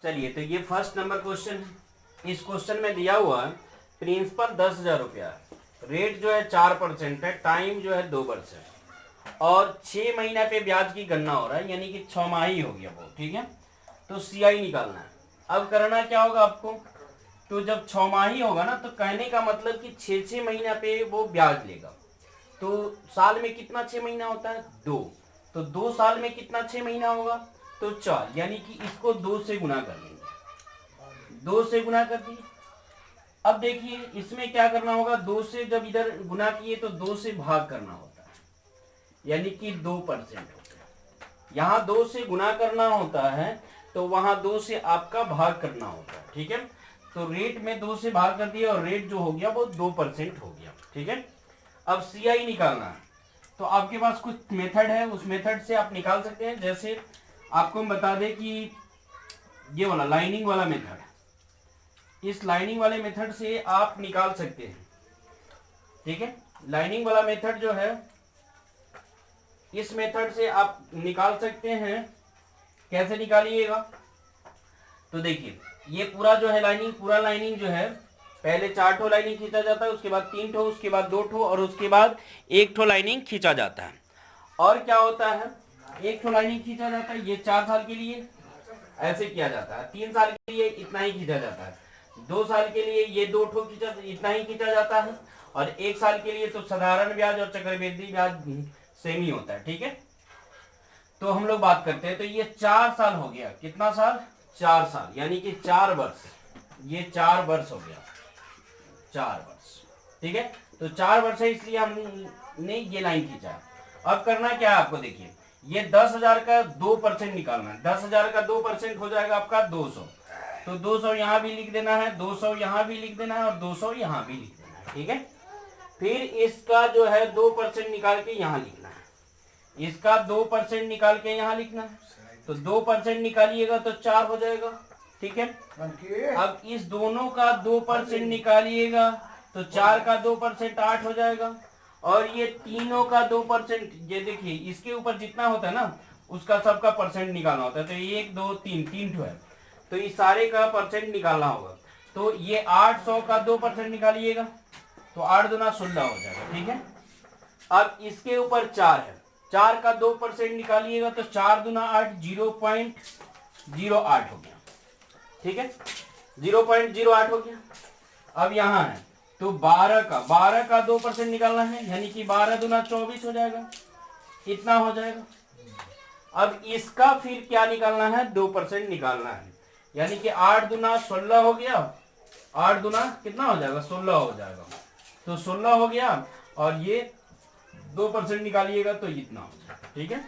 चलिए, तो ये फर्स्ट नंबर क्वेश्चन है। इस क्वेश्चन में दिया हुआ है प्रिंसिपल 10,000 रुपया, रेट जो है 4% है, टाइम जो है 2 वर्ष है और 6 महीना पे ब्याज की गणना हो रहा है, यानी कि 6 माह ही हो गया वो। ठीक है, तो सीआई निकालना है। अब करना क्या होगा आपको, तो जब 6 माह ही होगा ना, तो कहने का मतलब कि 6 महीना पे वो ब्याज लेगा। तो साल में कितना 6 महीना होता है, 2। तो 2 साल में कितना 6 महीना होगा, तो 4, यानी कि इसको 2 से गुना कर लेंगे। 2 से गुना कर दिए। अब देखिए इसमें क्या करना होगा, 2 से जब इधर गुना किए तो 2 से भाग करना होता है, यानी कि 2% होता है। यहाँ 2 से गुना करना होता है तो वहां 2 से आपका भाग करना होता है। ठीक है, तो रेट में 2 से भाग कर दिया और रेट जो हो गया वो 2% हो गया। ठीक है, अब सीआई निकालना है, तो आपके पास कुछ मेथड है, उस मेथड से आप निकाल सकते हैं। जैसे आपको हम बता दें कि ये वाला लाइनिंग वाला मेथड, इस लाइनिंग वाले मेथड से आप निकाल सकते हैं। ठीक है, लाइनिंग वाला मेथड जो है, इस मेथड से आप निकाल सकते हैं। कैसे निकालिएगा, तो देखिए ये पूरा जो है लाइनिंग, पूरा लाइनिंग जो है, पहले 4 ठो लाइनिंग खींचा जाता है, उसके बाद 3 ठो, उसके बाद 2 ठो और उसके बाद 1 ठो लाइनिंग खींचा जाता है। और क्या होता है, 1 ठो लाइनिंग खींचा जाता है, ये 4 साल के लिए ऐसे किया जाता है, 3 साल के लिए इतना ही खींचा जाता है, 2 साल के लिए ये 2 ठो खींचा इतना ही खींचा जाता है, और 1 साल के लिए तो साधारण ब्याज और चक्रवृद्धि ब्याज सेम ही होता है। ठीक है, तो हम लोग बात करते हैं, तो ये 4 साल हो गया, कितना साल, 4 साल, यानी कि 4 वर्ष, ये 4 वर्ष हो गया, 4 वर्ष। ठीक है, तो 4 वर्ष है, इसलिए हमने ये लाइन खींचा। अब करना क्या है आपको, देखिए ये 10,000 का 2% निकालना है। 10,000 का 2% हो जाएगा आपका 200, तो 200 यहाँ भी लिख देना है, 200 यहाँ भी लिख देना है और 200 यहाँ भी लिख देना है। ठीक है, फिर इसका जो है 2% निकाल के यहाँ लिखना है, इसका 2% निकाल के यहाँ लिखना है, तो 2% निकालिएगा तो 4 हो जाएगा। ठीक है, अब इस दोनों का 2% निकालिएगा तो 4 का 2% 8 हो जाएगा, और ये तीनों का 2%, ये देखिए इसके ऊपर जितना होता है ना उसका सबका परसेंट निकालना होता है, तो 1 2 3 3 ठो है, तो इस सारे का परसेंट निकालना होगा। तो ये 800 का 2% निकालिएगा तो 8 दूना 16 हो जाएगा। ठीक है, अब इसके ऊपर 4 है, 4 का 2% निकालिएगा तो 4 दूना 8, 0.08 हो गया। ठीक है, 0.08 हो गया। अब यहाँ है तो 12 का 2% निकालना है, यानी कि 12 दूना 24 हो जाएगा, इतना हो जाएगा। अब इसका फिर क्या निकालना है, 2% निकालना है, यानी कि 8 दूना 16 हो गया, 8 दूना कितना हो जाएगा, 16 हो जाएगा, तो 16 हो गया, और ये 2% निकालिएगा तो इतना हो जाएगा। ठीक है,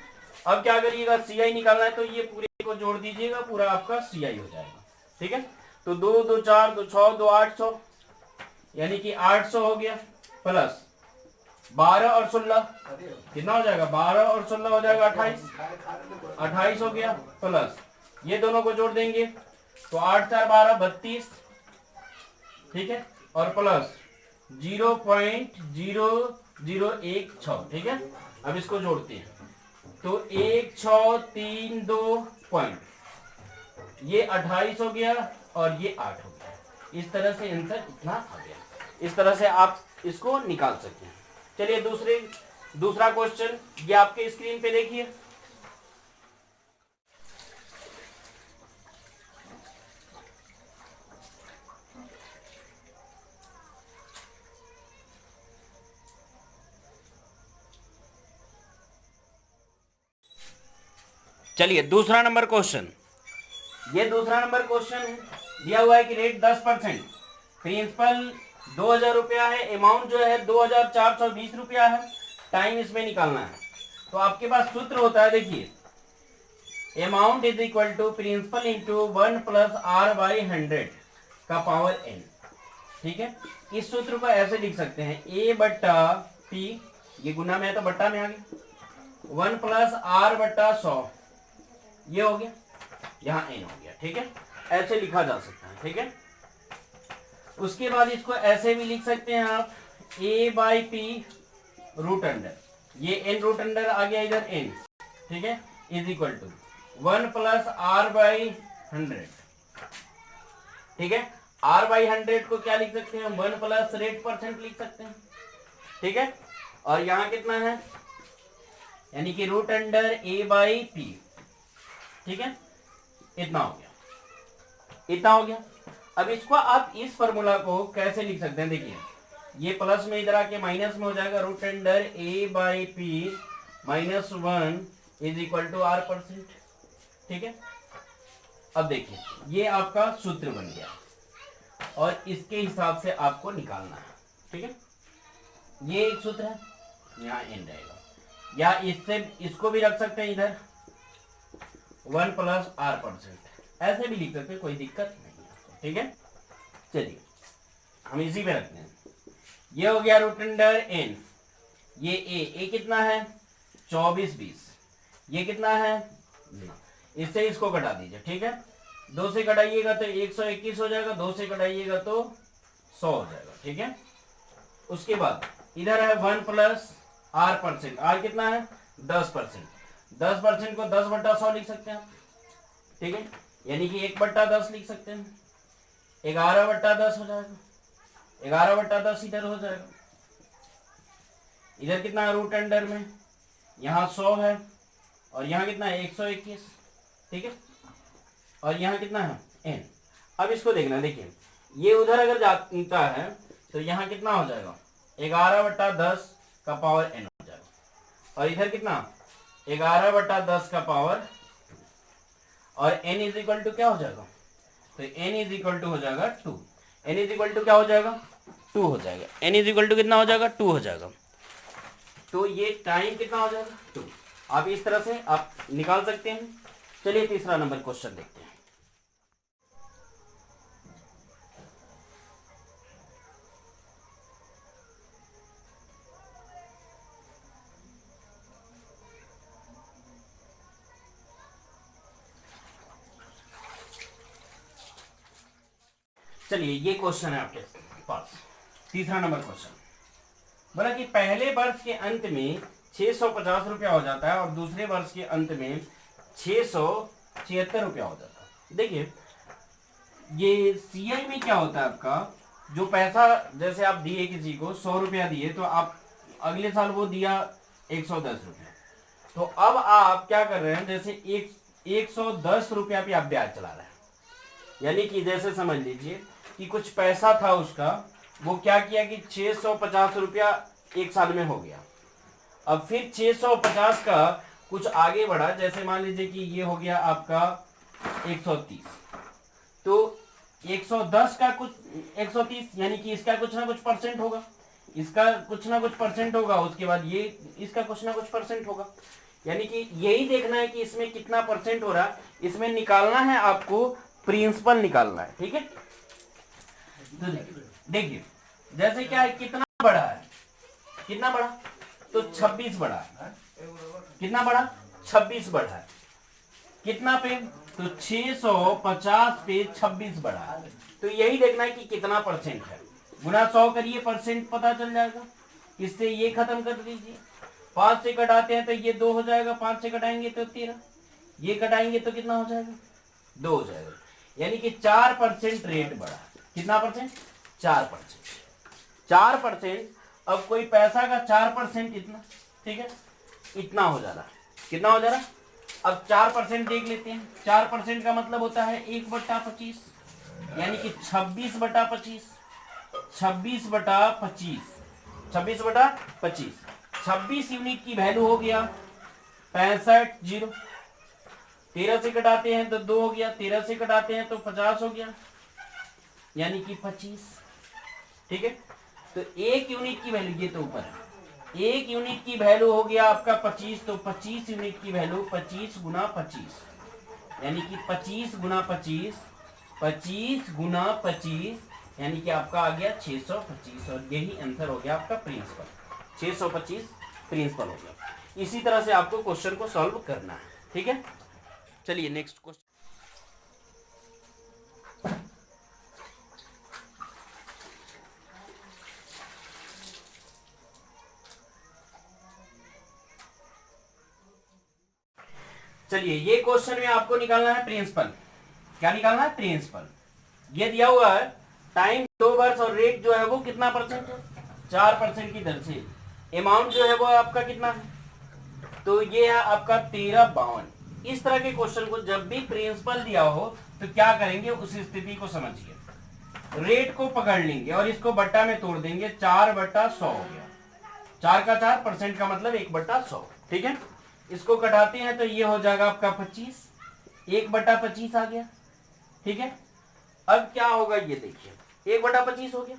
अब क्या करिएगा, सीआई निकालना है, तो ये पूरे को जोड़ दीजिएगा, पूरा आपका सीआई हो जाएगा। ठीक है, तो 2 2 4 2 6 2 800, यानी कि 800 हो गया, प्लस 12 और 16 कितना हो जाएगा, 12 और 16 हो जाएगा 28 हो गया, प्लस ये दोनों को जोड़ देंगे तो 8 4 12 32। ठीक है, और प्लस 0.0016। ठीक है, अब इसको जोड़ते हैं तो 1632 पॉइंट, ये 28 हो गया और ये 8 हो गया। इस तरह से आंसर इतना आ गया। इस तरह से आप इसको निकाल सकते हैं। चलिए दूसरा क्वेश्चन, ये आपके स्क्रीन पे देखिए। चलिए दूसरा नंबर क्वेश्चन, ये दूसरा नंबर क्वेश्चन है, दिया हुआ है कि रेट 10%, प्रिंसिपल 2,000 रुपया है, अमाउंट जो है 2,420 रुपया है, टाइम इसमें निकालना है। तो आपके पास सूत्र होता है, देखिए amount is equal to principal into 1 plus R by 100 का पावर n। ठीक है, इस सूत्र को ऐसे लिख सकते हैं, a बट्टा p, ये गुना में है तो बट्टा में आ गया, 1 प्लस आर बट्टा 100, ये हो गया, यहाँ n हो गया। ठीक है, ऐसे लिखा जा सकता है। ठीक है, उसके बाद इसको ऐसे भी लिख सकते हैं आप, a by P root under, ये n रूट अंडर आ गया इधर n। ठीक है, is equal to 1 plus R by 100, ठीक है। R/100 को क्या लिख सकते हैं, 1 प्लस रेट परसेंट लिख सकते हैं, ठीक है। और यहाँ कितना है, यानी कि √A/P, ठीक है, इतना हो गया, इतना हो गया। अब इसको आप इस फॉर्मूला को कैसे लिख सकते हैं, देखिए ये प्लस में इधर आके माइनस में हो जाएगा, √A/P -1 = R%, ठीक है। अब देखिए ये आपका सूत्र बन गया और इसके हिसाब से आपको निकालना है, ठीक है। ये एक सूत्र है, यहाँ n रहेगा, या इससे इसको भी रख सकते हैं इधर 1 प्लस R%, ऐसे भी लिख सकते हैं, कोई दिक्कत नहीं है, ठीक है। चलिए हम इसी पे रखते हैं। ये हो गया √n, ये a कितना है 24 20, ये कितना है, इससे इसको घटा दीजिए, ठीक है। 2 से घटाइएगा तो 121 हो जाएगा, 2 से घटाइएगा तो 100 हो जाएगा, ठीक है। उसके बाद इधर है 1 प्लस R%, R कितना है 10%, 10% को 10/100 लिख सकते हैं, ठीक है, यानी कि 1/10 लिख सकते हैं, 11/10 हो जाएगा, 11/10 इधर हो जाएगा। इधर कितना है रूट अंडर में, यहाँ 100 है और यहाँ कितना है 121, ठीक है, और यहाँ कितना है n। अब इसको देखना, देखिए ये उधर अगर जाता है तो यहाँ कितना हो जाएगा 11/10 का पावर n हो जाएगा, और इधर कितना 11/10 का पावर, और n इज इक्वल टू क्या हो जाएगा, तो n इज इक्वल टू हो जाएगा 2, n इज इक्वल टू क्या हो जाएगा 2 हो जाएगा, n इज इक्वल टू कितना हो जाएगा 2 हो जाएगा। तो ये टाइम कितना हो जाएगा 2, आप इस तरह से आप निकाल सकते हैं। चलिए तीसरा नंबर क्वेश्चन देखते हैं। चलिए ये क्वेश्चन है आपके पास, तीसरा नंबर क्वेश्चन। बोला कि पहले वर्ष के अंत में 650 रुपया हो जाता है और दूसरे वर्ष के अंत में 676 रुपया हो जाता है। देखिए ये सीआई में क्या होता है, आपका जो पैसा जैसे आप दिए किसी को 100 रुपया दिए तो आप अगले साल वो दिया 110 रुपया, तो अब आप क्या कर रहे हैं, जैसे 110 रुपया पे आप ब्याज चला रहे हैं, यानी कि जैसे समझ लीजिए कि कुछ पैसा था उसका, वो क्या किया कि 650 रुपया एक साल में हो गया। अब फिर 650 का कुछ आगे बढ़ा, जैसे मान लीजिए कि ये हो गया आपका 130, तो 110 का कुछ 130, यानी कि इसका कुछ ना कुछ परसेंट होगा, इसका कुछ ना कुछ परसेंट होगा, उसके बाद ये इसका कुछ ना कुछ परसेंट होगा, यानी कि यही देखना है कि इसमें कितना परसेंट हो रहा है, इसमें निकालना है आपको, प्रिंसिपल निकालना है, ठीक है। देखिए जैसे क्या है, कितना बड़ा है, कितना बड़ा, तो 26 बड़ा है, कितना बड़ा 26 बड़ा है, कितना पे, तो 650 पे 26 बड़ा है, तो यही देखना है कि कितना परसेंट है, गुना 100 करिए, परसेंट पता चल जाएगा। इससे ये खत्म कर दीजिए, 5 से कटाते हैं तो ये 2 हो जाएगा, 5 से कटाएंगे तो 13, ये कटाएंगे तो कितना हो जाएगा 2 हो जाएगा, यानी कि 4% रेट बढ़ा। कितना परसेंट, 4%, 4%। अब कोई पैसा का 4% इतना, ठीक है, इतना हो जा रहा, कितना हो जा रहा, अब 4% देख लेते हैं। 4% का मतलब होता है 1/25, यानी कि 26/25, 26/25, 26/25, 26 यूनिट की वैल्यू हो गया 65 जीरो। 13 से कटाते हैं तो 2 हो गया, 13 से कटाते हैं तो 50 हो गया, यानी कि 25, ठीक है। तो 1 यूनिट की वैल्यू, ये तो ऊपर है, 1 यूनिट की वैल्यू हो गया आपका 25, तो 25 यूनिट की वैल्यू 25 गुना 25, यानी कि 25 गुना 25, 25 गुना 25, यानी कि आपका आ गया 625, और यही आंसर हो गया आपका प्रिंसिपल, 625 प्रिंसिपल हो गया। इसी तरह से आपको क्वेश्चन को सॉल्व करना है, ठीक है। चलिए नेक्स्ट क्वेश्चन। चलिए ये क्वेश्चन में आपको निकालना है प्रिंसिपल, क्या निकालना है, प्रिंसिपल। ये दिया हुआ है टाइम 2 वर्ष और रेट जो है वो कितना परसेंट है, 4% की दर से। अमाउंट जो है वो आपका कितना है, तो ये है आपका 1352। इस तरह के क्वेश्चन को जब भी प्रिंसिपल दिया हो तो क्या करेंगे, उस स्थिति को समझिए। रेट को पकड़ लेंगे और इसको बट्टा में तोड़ देंगे, 4/100 हो गया। 4 का 4% का मतलब 1/100, ठीक है। इसको कटाते हैं तो ये हो जाएगा आपका 25, 1/25 आ गया, ठीक है। अब क्या होगा ये देखिए, 1/25 हो गया।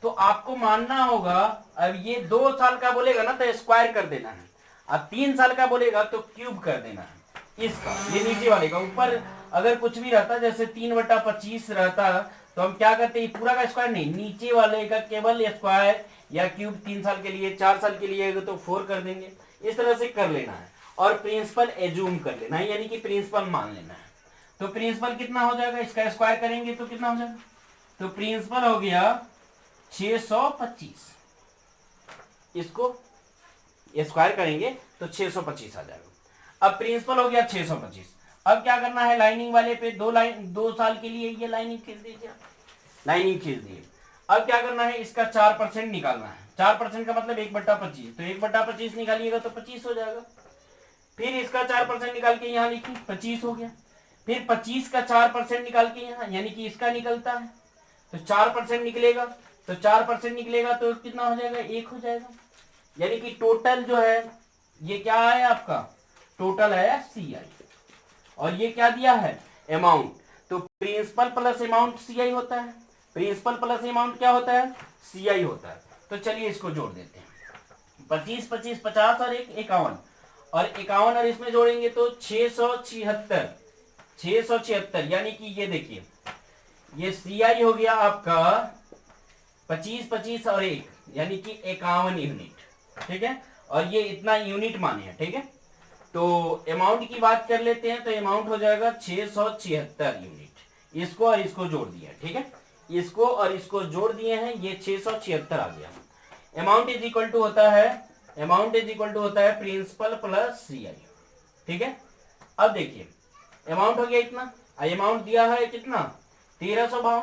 तो आपको मानना होगा, अब ये 2 साल का बोलेगा ना तो स्क्वायर कर देना है, अब 3 साल का बोलेगा तो क्यूब कर देना है इसका, ये नीचे वाले का। ऊपर अगर कुछ भी रहता जैसे 3/25 रहता तो हम क्या करते, पूरा का स्क्वायर नहीं, नीचे वाले का केवल स्क्वायर या क्यूब। 3 साल के लिए, 4 साल के लिए तो 4 कर देंगे। इस तरह से कर लेना है और प्रिंसिपल एज्यूम कर लेना है, यानी कि प्रिंसिपल मान लेना है। तो प्रिंसिपल कितना हो जाएगा, इसका स्क्वायर करेंगे तो कितना हो जाएगा, तो प्रिंसिपल हो गया 625। इसको स्क्वायर करेंगे तो 625 आ जाएगा। अब प्रिंसिपल हो गया 625। अब क्या करना है, लाइनिंग वाले पे 2 साल के लिए ये लाइनिंग खींच दीजिए, लाइनिंग खींच दिए। अब क्या करना है, इसका 4% निकालना है। 4% का मतलब 1/25, तो 1/25 निकालिएगा तो 25 हो जाएगा। फिर इसका 4% निकाल के यहाँ लिखिए, 25 हो गया। फिर 25 का 4% निकाल के यहाँ, यानी कि इसका निकलता है तो 4% निकलेगा, तो 4% निकलेगा तो कितना हो जाएगा, 1 हो जाएगा। यानी कि टोटल जो है ये क्या है आपका, टोटल है CI, और ये क्या दिया है, अमाउंट। तो प्रिंसिपल प्लस अमाउंट CI होता है, प्रिंसिपल प्लस अमाउंट क्या होता है, CI होता है। तो चलिए इसको जोड़ देते हैं, 25 25 50 और 1 51, और 51 और इसमें जोड़ेंगे तो 676, 676। यानी कि ये देखिए, ये CI हो गया आपका 25 25 और 1, यानी कि 51 यूनिट, ठीक है। और ये इतना यूनिट माने हैं, ठीक है। तो अमाउंट की बात कर लेते हैं, तो अमाउंट हो जाएगा 676 यूनिट। इसको और इसको जोड़ दिया, ठीक है, इसको और इसको जोड़ दिए हैं, ये 676 आ गया। अमाउंट इज इक्वल टू होता है, अमाउंट इज इक्वल टू होता है प्रिंसिपल प्लस CI, ठीक है। अब देखिए अमाउंट हो गया इतना, अमाउंट दिया है कितना, 1352,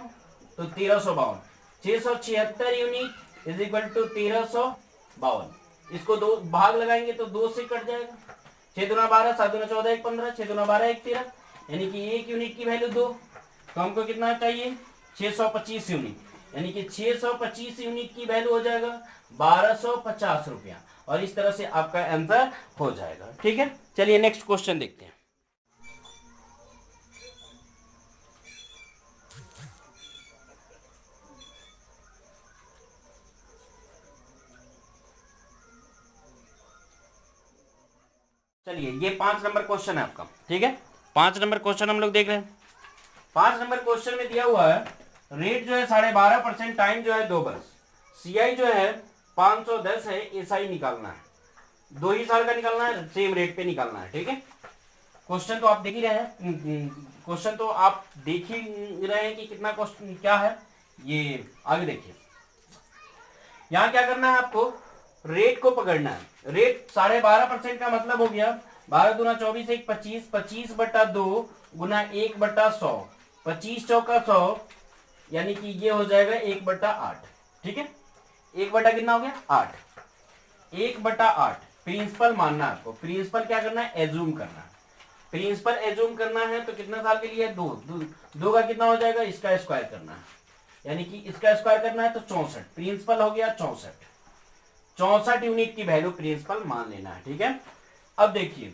तो 1352, 676 यूनिट इज इक्वल टू 1352। इसको 2 भाग लगाएंगे तो 2 से कट जाएगा, 6 दूना 12, 7 दूना 14, 1 15, 6 दूना 12, 1 13, यानी कि 1 यूनिट की वैल्यू 2। तो हमको कितना चाहिए, 625 यूनिट, यानी कि 625 यूनिट की वैल्यू हो जाएगा 1250 रुपया, और इस तरह से आपका आंसर हो जाएगा, ठीक है। चलिए नेक्स्ट क्वेश्चन देखते हैं। चलिए ये 5 नंबर क्वेश्चन है आपका, ठीक है। 5 नंबर क्वेश्चन हम लोग देख रहे हैं। 5 नंबर क्वेश्चन में दिया हुआ है रेट जो है 12.5%, टाइम जो है 2 वर्ष, CI जो है 510 है, SI निकालना है, 2 ही साल का निकालना है, सेम रेट पे निकालना है, ठीक है। क्वेश्चन तो आप देख ही रहे हैं, क्वेश्चन तो आप देख ही रहे हैं कि कितना क्वेश्चन क्या है। ये आगे देखिए, यहाँ क्या करना है आपको, रेट को पकड़ना है। रेट 12.5% का मतलब हो गया 12 दूना 24, 1 25, 25/2 गुना 1/100, 25 चौका 100, यानी कि ये हो जाएगा 1/8, ठीक है। 1 बटा कितना हो गया, 8, 1/8। प्रिंसिपल मानना है आपको, प्रिंसिपल क्या करना है, एज्यूम करना है। प्रिंसिपल एज्यूम करना है तो कितना साल के लिए, 2 का कितना हो जाएगा, इसका स्क्वायर करना है, यानी कि इसका स्क्वायर करना है तो 64। प्रिंसिपल हो गया 64 यूनिट की वैल्यू प्रिंसिपल मान लेना है, ठीक है। अब देखिए,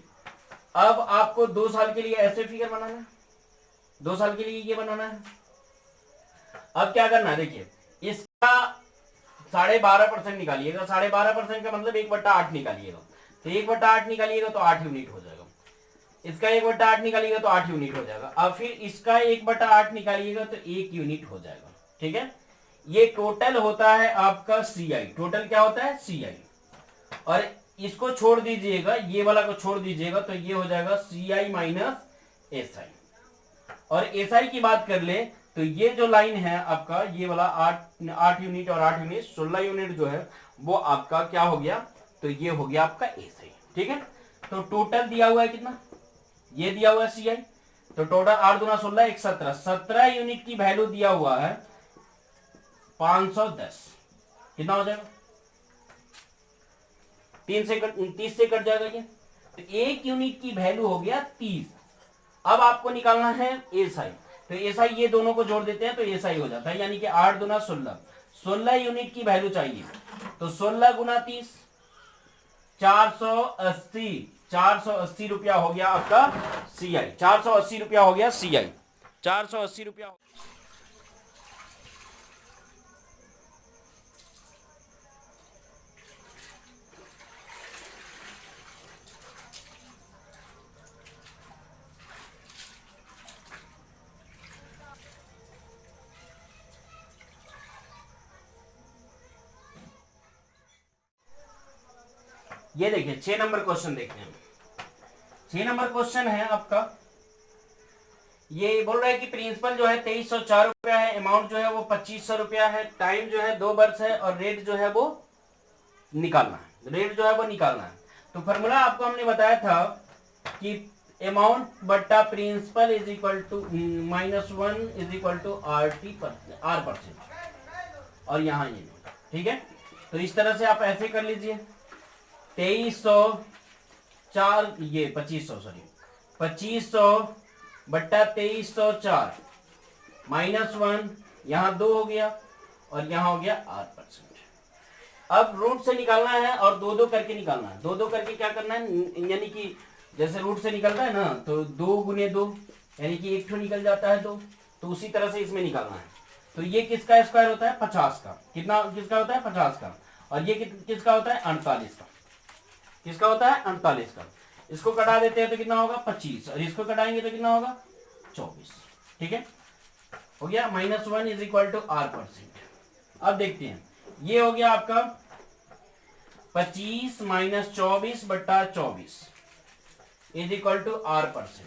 अब आपको 2 साल के लिए ऐसे फिगर बनाना है, 2 साल के लिए ये बनाना है। अब क्या करना है, देखिए इसका 12.5% निकालिएगा, 12.5% का मतलब 1/8 निकालिएगा, तो 1/8 निकालिएगा तो 8 यूनिट हो जाएगा। इसका 1/8 निकालिएगा तो 8 यूनिट हो जाएगा। अब फिर इसका 1/8 निकालिएगा तो 1 यूनिट हो जाएगा, ठीक है। ये टोटल होता है आपका CI, टोटल क्या होता है, CI। और इसको छोड़ दीजिएगा, ये वाला को छोड़ दीजिएगा तो ये हो जाएगा CI माइनस SI। और SI की बात कर ले तो ये जो लाइन है आपका, ये वाला 8 यूनिट और 8 यूनिट 16 यूनिट जो है वो आपका क्या हो गया, तो ये हो गया आपका SI, ठीक है। तो टोटल दिया हुआ है कितना, ये दिया हुआ है CI, तो टोटल 8 दूना 16 एक 17, 17 यूनिट की वैल्यू दिया हुआ है 510, कितना हो जाएगा? 30 से कट जाएगा ये, तो 1 यूनिट की वैल्यू हो गया 30। अब आपको निकालना है एसआई, तो एसआई ये दोनों को जोड़ देते हैं तो एसआई हो जाता है, यानी कि 8 दूना 16, 16 यूनिट की वैल्यू चाहिए, तो 16 गुना 30 480, 480 रुपया हो गया आपका सीआई, 480 रुपया हो गया सीआई, 480 रुपया। ये देखिए 6 नंबर क्वेश्चन देखते हैं। 6 नंबर क्वेश्चन है आपका, ये बोल रहा है कि प्रिंसिपल जो है 2304 रुपया है, अमाउंट जो है वो 2500 रुपया है, टाइम जो है 2 वर्ष है, और रेट जो है वो निकालना है, रेट जो है वो निकालना है। तो फॉर्मूला आपको हमने बताया था कि अमाउंट बट्टा principal is equal to -1 is equal to R%, और यहाँ ये, ठीक है। तो इस तरह से आप ऐसे कर लीजिए, 2304 ये 2500 सॉरी 2500 बट्टा 2304 -1, यहाँ 2 हो गया और यहाँ हो गया 8%। अब रूट से निकालना है और 2-2 करके निकालना है, 2-2 करके क्या करना है, यानी कि जैसे रूट से निकलता है ना, तो 2 गुने 2 यानी कि 1 ठो निकल जाता है 2, तो उसी तरह से इसमें निकालना है। तो ये किसका स्क्वायर होता है? 50 का। कितना किसका होता है? 50 का। और ये किसका होता है? 48 का। किसका होता है? 48 का। इसको कटा देते हैं तो कितना होगा? 25, और इसको कटाएंगे तो कितना होगा? 24। ठीक है, हो गया। -1 इज इक्वल टू R%। अब देखते हैं, ये हो गया आपका 25 - 24 बट्टा 24 इज इक्वल टू R%,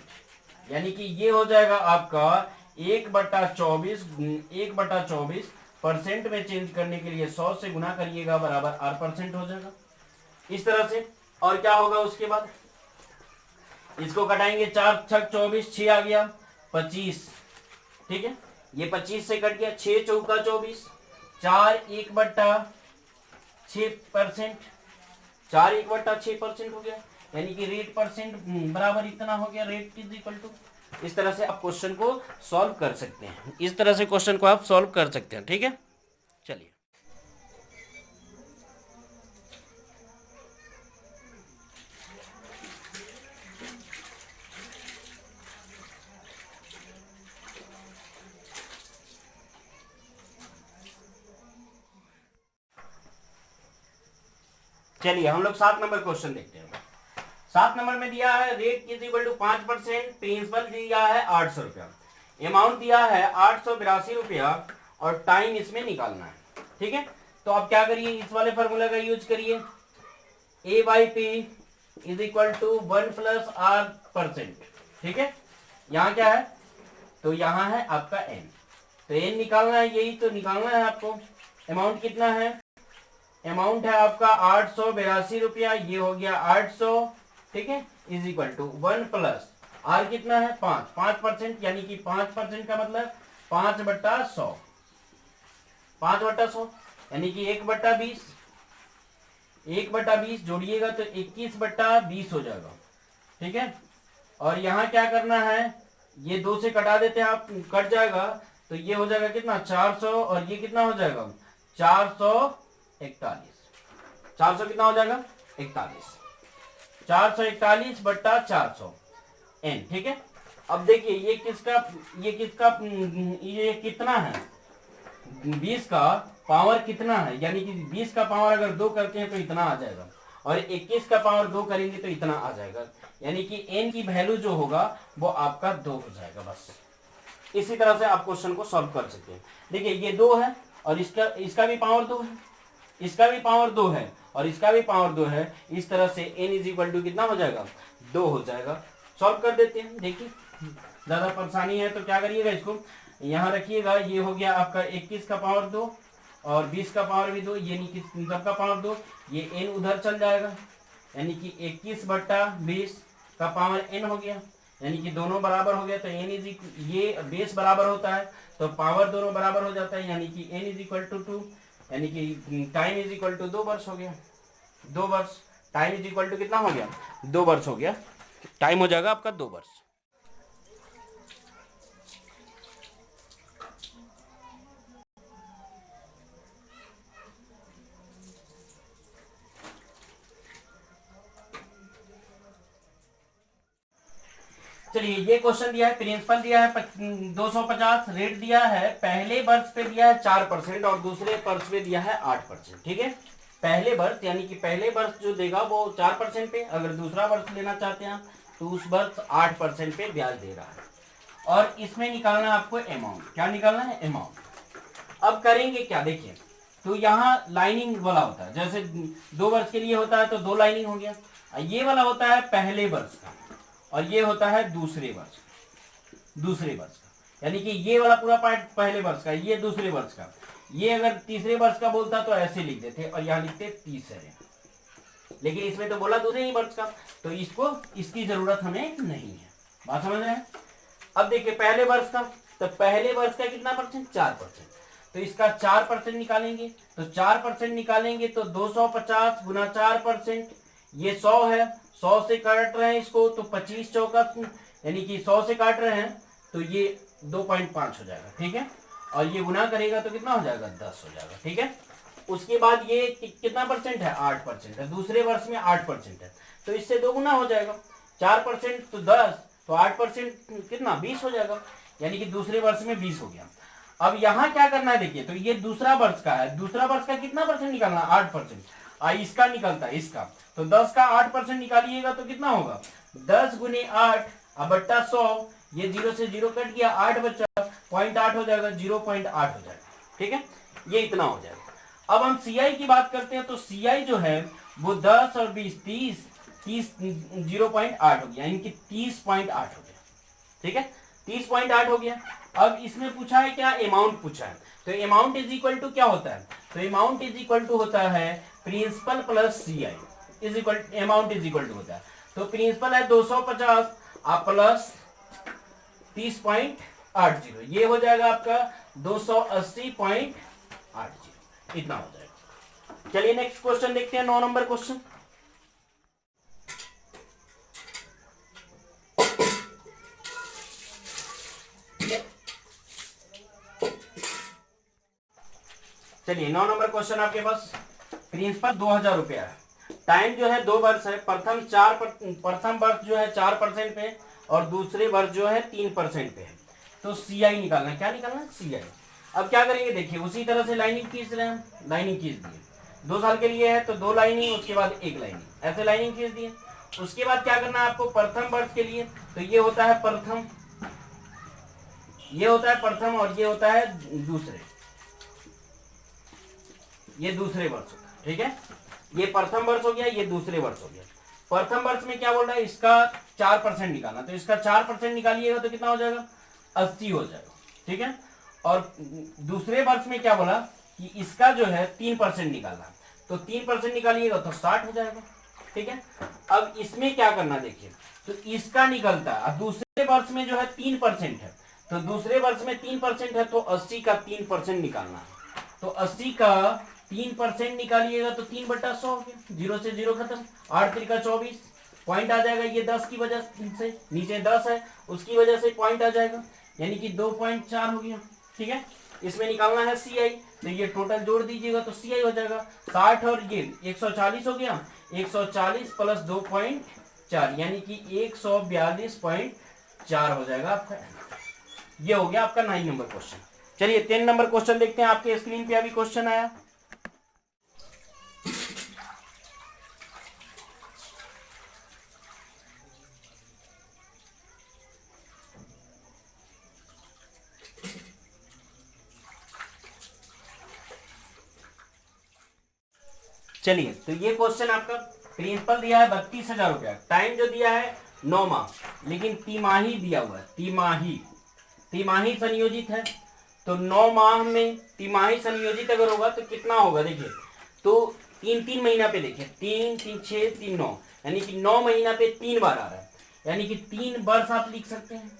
यानी कि ये हो जाएगा आपका 1/24 परसेंट में चेंज करने के लिए 100 से गुना करिएगा बराबर R% हो जाएगा, इस तरह से। और क्या होगा उसके बाद? इसको कटाएंगे, 4 × 6 = 24, 6 आ गया 25। ठीक है, ये 25 से कट गया, 6 × 4 = 24, 4 1/6%, 4 1/6% हो गया, यानी कि रेट परसेंट बराबर इतना हो गया, रेट इज इक्वल टू। इस तरह से आप क्वेश्चन को सॉल्व कर सकते हैं, इस तरह से क्वेश्चन को आप सॉल्व कर सकते हैं। ठीक है, चलिए हम लोग 7 नंबर क्वेश्चन देखते हैं। 7 नंबर में दिया है rate is equal to 5%, principal दिया है 800 रुपया, अमाउंट दिया है 882 रुपया, और टाइम इसमें निकालना है। ठीक है, तो आप क्या करिए, इस वाले फॉर्मूला का यूज करिए, A/P is equal to 1 + R%। ठीक है, यहाँ क्या है? तो यहाँ है आपका n, तो n निकालना है, यही तो निकालना है आपको। अमाउंट कितना है? अमाउंट है आपका 882 रुपया, ये हो गया 800। ठीक है, इज इक्वल टू 1 + R कितना है? 5%, यानी कि 5% का मतलब 5/100, 5/100 यानी कि 1/20, 1/20 जोड़िएगा तो 21/20 हो जाएगा। ठीक है, और यहाँ क्या करना है, ये 2 से कटा देते हैं आप, कट जाएगा तो ये हो जाएगा कितना? 400, और ये कितना हो जाएगा? 441। 400 कितना हो जाएगा? 41, 441/400 n। ठीक है, अब देखिए ये कितना है? 20 का पावर कितना है, यानी कि 20 का पावर अगर 2 करते हैं तो इतना आ जाएगा, और 21 का पावर 2 करेंगे तो इतना आ जाएगा, यानी कि n की वैल्यू जो होगा वो आपका 2 हो जाएगा। बस इसी तरह से आप क्वेश्चन को सॉल्व कर सकते हैं। देखिए ये 2 है, और इसका भी पावर 2 है, इसका भी पावर 2 है, और इसका भी पावर 2 है। इस तरह से n इज इक्वल टू कितना हो जाएगा? 2 हो जाएगा। सॉल्व कर देते हैं। देखिए ज्यादा परेशानी है तो क्या करिएगा, इसको यहाँ रखिएगा, ये हो गया आपका 21 का पावर 2 और 20 का पावर भी 2, ये सबका पावर 2, ये n उधर चल जाएगा, यानी कि 21/20 का पावर n हो गया, यानी कि दोनों बराबर हो गया तो n इज, ये बेस बराबर होता है तो पावर दोनों बराबर हो जाता है, यानी कि n इज इक्वल टू 2, यानी कि टाइम इज इक्वल टू 2 वर्ष हो गया, 2 वर्ष। टाइम इज इक्वल टू कितना हो गया, 2 वर्ष हो गया। टाइम हो जाएगा आपका 2 वर्ष। चलिए ये क्वेश्चन दिया है, प्रिंसिपल दिया है 250, रेट दिया है पहले वर्ष पे दिया है 4% और दूसरे वर्ष पे दिया है 8%। ठीक है, पहले वर्ष यानी कि पहले वर्ष जो देगा वो 4% पे, अगर दूसरा वर्ष लेना चाहते हैं तो उस वर्ष 8% पे ब्याज दे रहा है। और इसमें निकालना है आपको अमाउंट, क्या निकालना है, अमाउंट। अब करेंगे क्या, देखिए तो यहाँ लाइनिंग वाला होता है, जैसे 2 वर्ष के लिए होता है तो 2 लाइनिंग हो गया, ये वाला होता है पहले वर्ष का और ये होता है दूसरे वर्ष का, यानी कि ये वाला पूरा पार्ट पहले वर्ष का, ये दूसरे वर्ष का। ये अगर तीसरे वर्ष का बोलता तो ऐसे लिख देते और यहाँ लिखते तीसरे, लेकिन इसमें तो बोला दूसरे ही वर्ष का, तो इसको इसकी जरूरत हमें नहीं है। बात समझ रहे हैं। अब देखिए पहले वर्ष का, तो पहले वर्ष का कितना परसेंट, 4%, तो इसका 4% निकालेंगे, तो 4% निकालेंगे तो 250 गुना 4%, ये 100 है, 100 से काट रहे हैं इसको तो 25 चौका, यानी कि 100 से काट रहे हैं तो ये 2.5 हो जाएगा। ठीक है, और ये गुना करेगा तो कितना हो जाएगा, 10 हो जाएगा। ठीक है, उसके बाद ये कितना परसेंट है, 8% है, दूसरे वर्ष में 8% है, तो इससे 2 गुना हो जाएगा, 4% तो 10, तो 8% कितना, 20 हो जाएगा, यानी कि दूसरे वर्ष में 20 हो गया। अब यहाँ क्या करना है, देखिए तो ये दूसरा वर्ष का है, दूसरा वर्ष का कितना परसेंट निकालना, 8%, इसका निकलता है इसका, तो 10 का 8% निकालिएगा तो कितना होगा, 10 गुने 8 अब बट्टा 100, ये 0 से 0 कट गया, 8 बचा, 0.8 हो जाएगा, 0.8 हो जाएगा। ठीक है, ये इतना हो जाएगा। अब हम सीआई की बात करते हैं, तो सीआई जो है वो 10 और 20 30 0.8 हो गया, यानी कि 30.8 हो गया। ठीक है, 30.8 हो गया। अब इसमें पूछा है क्या, अमाउंट पूछा है, तो अमाउंट इज इक्वल टू क्या होता है, तो अमाउंट इज इक्वल टू होता है principal plus CI is equal, amount is equal to होता है, तो प्रिंसिपल है 250 आप प्लस 30.80, ये हो जाएगा आपका 280.80, इतना हो जाएगा। चलिए नेक्स्ट क्वेश्चन देखते हैं, 9 नंबर क्वेश्चन। चलिए 9 नंबर क्वेश्चन आपके पास, प्रिंसिपल 2000 रुपया है, टाइम जो है 2 वर्ष है, प्रथम वर्ष जो है 4% पे और दूसरे वर्ष जो है 3% पे है, तो सीआई निकालना है, क्या निकालना है, सीआई। अब क्या करेंगे, देखिए उसी तरह से लाइनिंग खींच रहे हैं, लाइनिंग खींच दिए, 2 साल के लिए है तो 2 लाइनिंग, उसके बाद 1 लाइनिंग, ऐसे लाइनिंग खींच दिए। उसके बाद क्या करना है आपको, प्रथम वर्ष के लिए, तो ये होता है प्रथम, ये होता है प्रथम और ये होता है दूसरे, ये दूसरे वर्ष होगा। ठीक है, ये प्रथम वर्ष हो गया, ये दूसरे वर्ष हो गया। प्रथम वर्ष में क्या बोल रहा है, इसका 4% निकालना, तो इसका 4% निकालिएगा तो कितना हो जाएगा, 80 हो जाएगा। ठीक है, और दूसरे वर्ष में क्या बोला कि इसका जो है 3% निकालना, तो 3% निकालिएगा तो 60 हो जाएगा। ठीक है, अब इसमें क्या करना, देखिए तो इसका निकलता है, अब दूसरे वर्ष में जो है 3% है, तो दूसरे वर्ष में 3% है तो 80 का 3% निकालना है, तो 80 का 3% निकालिएगा तो 3/100 हो गया, 0 से 0 खत्म, 8 3 का 24, पॉइंट आ जाएगा, ये 10 की वजह से, नीचे 10 है उसकी वजह से पॉइंट आ जाएगा, यानी कि 2.4 हो गया। ठीक है, इसमें निकालना है सीआई, तो ये टोटल जोड़ दीजिएगा तो सीआई हो जाएगा 60 और ये 140 हो गया, 140 प्लस 2.4 यानी कि 142.4 हो जाएगा आपका। ये हो गया आपका 9 नंबर क्वेश्चन। चलिए 10 नंबर क्वेश्चन देखते हैं, आपके स्क्रीन पे अभी क्वेश्चन आया। चलिए तो ये क्वेश्चन आपका, प्रिंसिपल दिया है 32,000 रुपया, टाइम जो दिया है 9 माह, लेकिन तिमाही दिया हुआ है, तिमाही संयोजित है, तो 9 माह में तिमाही संयोजित अगर होगा तो कितना होगा, देखिए तो 3 महीना पे, देखिए 3 3 6 3 9, यानी कि 9 महीना पे 3 बार आ रहा है, यानी कि 3 वर्ष आप लिख सकते हैं।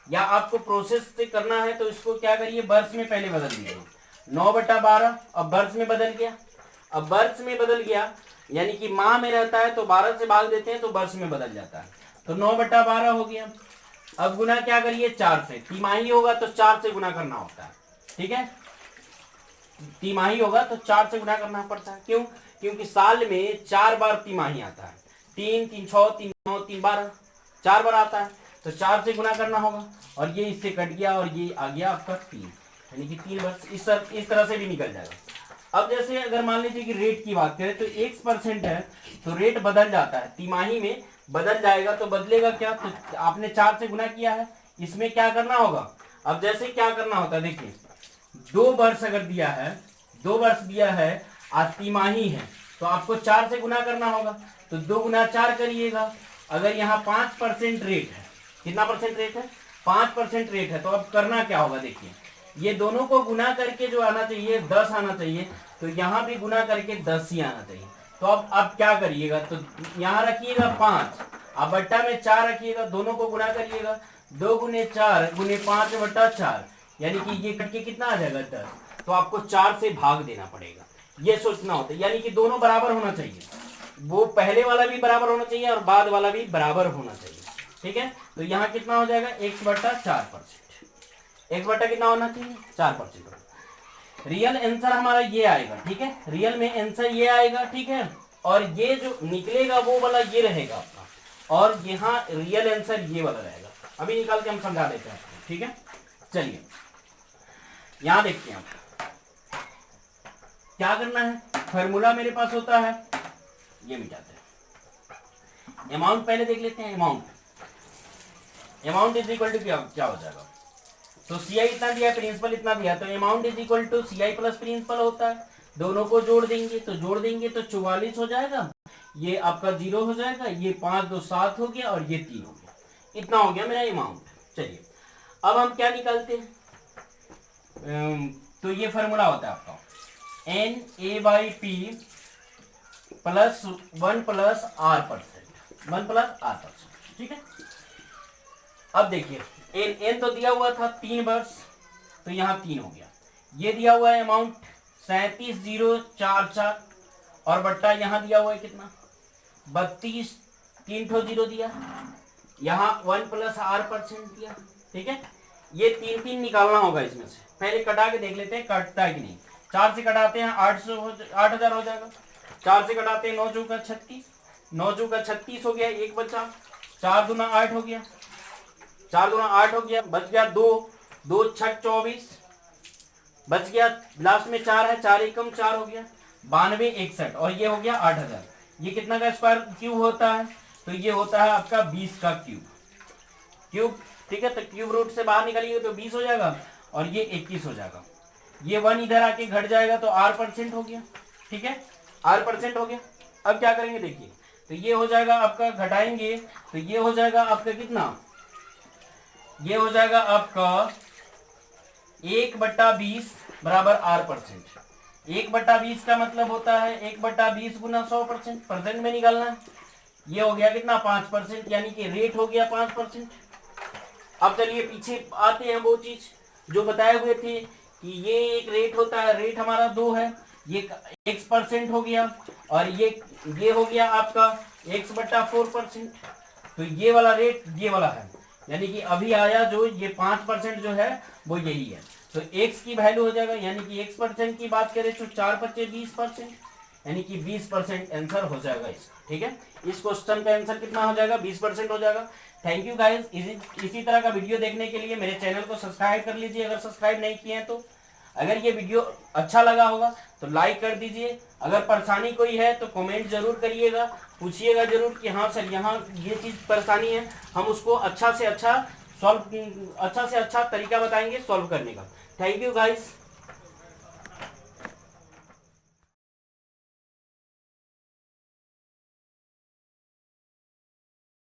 या आपको प्रोसेस से करना है तो इसको क्या करिए, वर्ष में पहले बदल दीजिए। 9/12 अब वर्ष में बदल गया। अब वर्ष में बदल गया यानी कि माह में रहता है तो 12 से भाग देते हैं तो वर्ष में बदल जाता है, तो 9/12 हो गया। अब गुना क्या करिए 4 से, तिमाही होगा तो 4 से गुना करना होता है, ठीक है। तिमाही होगा तो 4 से गुना करना पड़ता है, क्यों? क्योंकि साल में 4 बार तिमाही आता है, 3, 3, 6, 3, 9, 3, 12, 4 बार आता है, तो 4 से गुना करना होगा। और ये इससे कट गया और ये आ गया आपका 3, यानी कि 3 वर्ष। इस तरह से भी निकल जाएगा। अब जैसे अगर मान लीजिए कि रेट की बात करें तो 1% है तो रेट बदल जाता है, तिमाही में बदल जाएगा। तो बदलेगा क्या, तो आपने 4 से गुना किया है, इसमें क्या करना होगा। अब जैसे क्या करना होता है, देखिए 2 वर्ष अगर दिया है, 2 वर्ष दिया है, आज तिमाही है तो आपको 4 से गुना करना होगा, तो 2 गुना 4 करिएगा। अगर यहाँ 5% रेट है, कितना परसेंट रेट है, 5% रेट है, तो अब करना क्या होगा, देखिए ये दोनों को गुना करके जो आना चाहिए 10 आना चाहिए, तो यहाँ भी गुना करके 10 ही आना चाहिए। तो अब क्या करिएगा, तो यहाँ रखिएगा 5, अब बट्टा में 4 रखिएगा, दोनों को गुना करिएगा, 2 गुने 4 गुने 5/4, यानी कि ये कट के कितना आ जाएगा 10। तो आपको 4 से भाग देना पड़ेगा, ये सोचना होता है। यानी कि दोनों बराबर होना चाहिए, वो पहले वाला भी बराबर होना चाहिए और बाद वाला भी बराबर होना चाहिए, ठीक है। तो यहाँ कितना हो जाएगा, x/4%। x/ कितना होना चाहिए, 4%। रियल आंसर हमारा ये आएगा, ठीक है, रियल में आंसर ये आएगा, ठीक है। और ये जो निकलेगा वो वाला ये रहेगा आपका, और यहाँ रियल आंसर ये वाला रहेगा। अभी निकाल के हम समझा देते हैं, ठीक है। चलिए यहां देखते हैं आप क्या करना है। फॉर्मूला मेरे पास होता है, ये मिटाते हैं। अमाउंट पहले देख लेते हैं। अमाउंट इज इक्वल टू क्या हो जाएगा, तो CI इतना दिया, प्रिंसिपल इतना दिया, तो amount is equal to CI plus principal होता है। दोनों को जोड़ देंगे तो 44 हो जाएगा, ये आपका 0 हो जाएगा, ये 5 2 7 हो गया और ये 3 हो गया। इतना हो गया मेरा अमाउंट। चलिए अब हम क्या निकालते हैं, तो ये फॉर्मूला होता है आपका NA/P plus 1 plus R%, 1 plus R%, ठीक है। अब देखिए n तो दिया हुआ था 3 वर्ष, तो यहाँ 3 हो गया। ये दिया हुआ है अमाउंट 37,044 और बट्टा यहाँ दिया हुआ है कितना 32, 3 ठो 0 दिया, यहाँ 1 प्लस R% दिया, ठीक है। ये 3 निकालना होगा इसमें से। पहले कटा के देख लेते हैं कटता है कि नहीं। 4 से कटाते हैं 8,000 हो जाएगा। 4 से कटाते हैं 9 चौका 36, 9 चौका 36 हो गया, 1 बचा, 4 दूना 8 हो गया, 4 दूना 8 हो गया, बच गया 2, 2 6 24 बच गया, लास्ट में 4 है, 4 एकम 4 हो गया, 92 61 और ये हो गया 8,000। ये कितना का स्क्वायर क्यूब होता है, तो ये होता है आपका 20 का क्यूब, ठीक है। तो क्यूब रूट से बाहर निकालिए तो 20 हो जाएगा और ये 21 हो जाएगा। ये 1 इधर आके घट जाएगा तो R% हो गया, ठीक है, R% हो गया। अब क्या करेंगे देखिए, तो ये हो जाएगा आपका, घटाएंगे तो ये हो जाएगा आपका कितना, ये हो जाएगा आपका 1/20 बराबर R%। 1/20 का मतलब होता है 1/20 गुना 100%, परसेंट में निकालना है। ये हो गया कितना 5%, यानी कि रेट हो गया 5%। अब चलिए पीछे आते हैं, वो चीज जो बताए हुए थे कि ये एक रेट होता है, रेट हमारा 2 है, ये x% हो गया और ये हो गया आपका x/4%। तो ये वाला रेट ये वाला है, यानी कि अभी आया जो ये 5% जो है वो यही है। तो x की वैल्यू हो जाएगा, यानी कि x% की बात करें तो 4×5 20%, यानी कि 20% आंसर हो जाएगा इसका, ठीक है। इस क्वेश्चन का आंसर कितना हो जाएगा, 20% हो जाएगा। Thank you guys. इसी तरह का वीडियो देखने के लिए मेरे चैनल को सब्सक्राइब कर लीजिए अगर सब्सक्राइब नहीं किए हैं तो। अगर ये वीडियो अच्छा लगा होगा तो लाइक कर दीजिए। अगर परेशानी कोई है तो कमेंट जरूर करिएगा, पूछिएगा जरूर कि हाँ सर यहाँ ये चीज़ परेशानी है, हम उसको अच्छा से अच्छा तरीका बताएंगे सॉल्व करने का। Thank you guys.